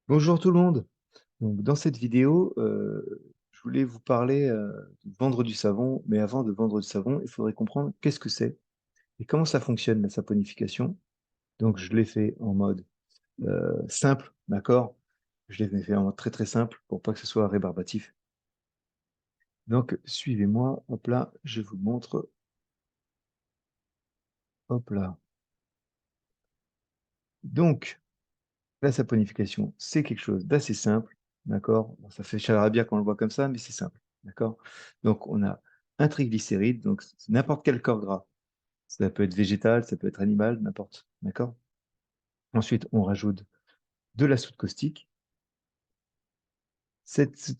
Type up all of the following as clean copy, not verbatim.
Bonjour tout le monde. Donc, dans cette vidéo, je voulais vous parler de vendre du savon, mais avant de vendre du savon, il faudrait comprendre qu'est-ce que c'est et comment ça fonctionne la saponification. Donc, je l'ai fait en mode simple, d'accord? Je l'ai fait en mode très très simple pour pas que ce soit rébarbatif. Donc, suivez-moi. Hop là, je vous montre. Hop là. Donc, la saponification, c'est quelque chose d'assez simple, d'accord? Bon, ça fait charabia quand on le voit comme ça, mais c'est simple, d'accord? Donc, on a un triglycéride, donc c'est n'importe quel corps gras. Ça peut être végétal, ça peut être animal, n'importe, d'accord? Ensuite, on rajoute de la soude caustique. Cette soude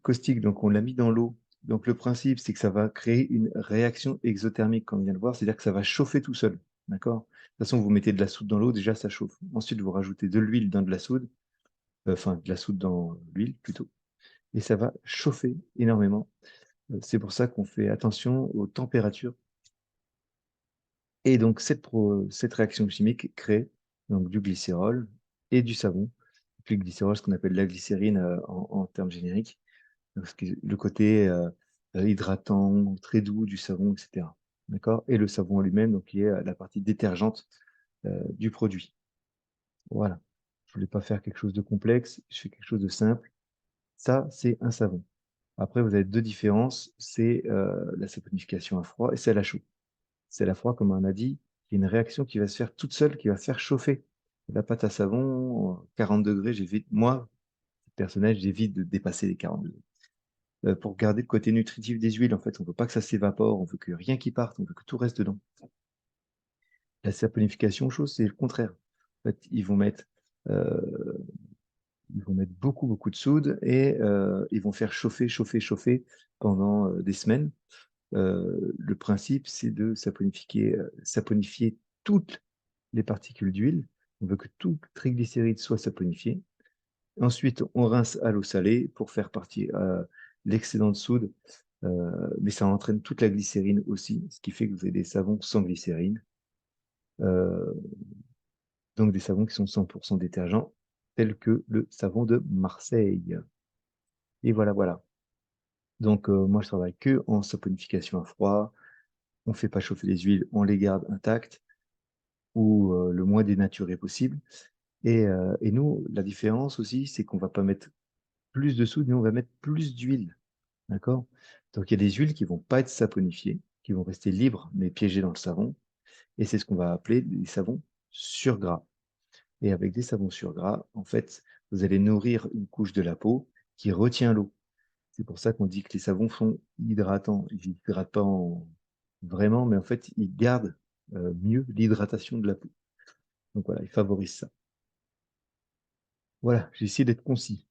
caustique, donc on l'a mis dans l'eau. Donc, le principe, c'est que ça va créer une réaction exothermique, comme on vient de voir, c'est-à-dire que ça va chauffer tout seul, d'accord? De toute façon, vous mettez de la soude dans l'eau, déjà, ça chauffe. Ensuite, vous rajoutez de l'huile dans de la soude, enfin, de la soude dans l'huile, plutôt. Et ça va chauffer énormément. C'est pour ça qu'on fait attention aux températures. Et donc, cette réaction chimique crée donc, du glycérol et du savon. Et puis, le glycérol, ce qu'on appelle la glycérine en termes génériques. Donc, le côté hydratant, très doux du savon, etc. D'accord? Et le savon lui-même, donc, qui est la partie détergente du produit. Voilà. Je ne voulais pas faire quelque chose de complexe, je fais quelque chose de simple. Ça, c'est un savon. Après, vous avez deux différences, c'est la saponification à froid et celle à chaud. Celle à froid, comme on a dit, il y a une réaction qui va se faire toute seule, qui va faire chauffer la pâte à savon, 40 degrés, j'évite, moi, personnel, j'évite de dépasser les 40 degrés. Pour garder le côté nutritif des huiles, en fait, on ne veut pas que ça s'évapore, on veut que rien qui parte, on veut que tout reste dedans. La saponification chaude, c'est le contraire. En fait, euh, ils vont mettre beaucoup, beaucoup de soude et ils vont faire chauffer, chauffer, chauffer pendant des semaines. Le principe, c'est de saponifier toutes les particules d'huile. On veut que tout triglycéride soit saponifié. Ensuite, on rince à l'eau salée pour faire partir l'excédent de soude, mais ça entraîne toute la glycérine aussi, ce qui fait que vous avez des savons sans glycérine, euh, donc des savons qui sont 100% détergents, tels que le savon de Marseille. Et voilà, voilà. Donc, moi, je travaille que en saponification à froid. On ne fait pas chauffer les huiles, on les garde intactes ou le moins dénaturé possible. Et nous, la différence aussi, c'est qu'on ne va pas mettre plus de soude, nous, on va mettre plus d'huile. D'accord? Donc, il y a des huiles qui ne vont pas être saponifiées, qui vont rester libres, mais piégées dans le savon. Et c'est ce qu'on va appeler des savons surgras. Et avec des savons surgras, en fait, vous allez nourrir une couche de la peau qui retient l'eau. C'est pour ça qu'on dit que les savons sont hydratants. Ils n'hydratent pas vraiment, mais en fait, ils gardent mieux l'hydratation de la peau. Donc voilà, ils favorisent ça. Voilà, j'ai essayé d'être concis.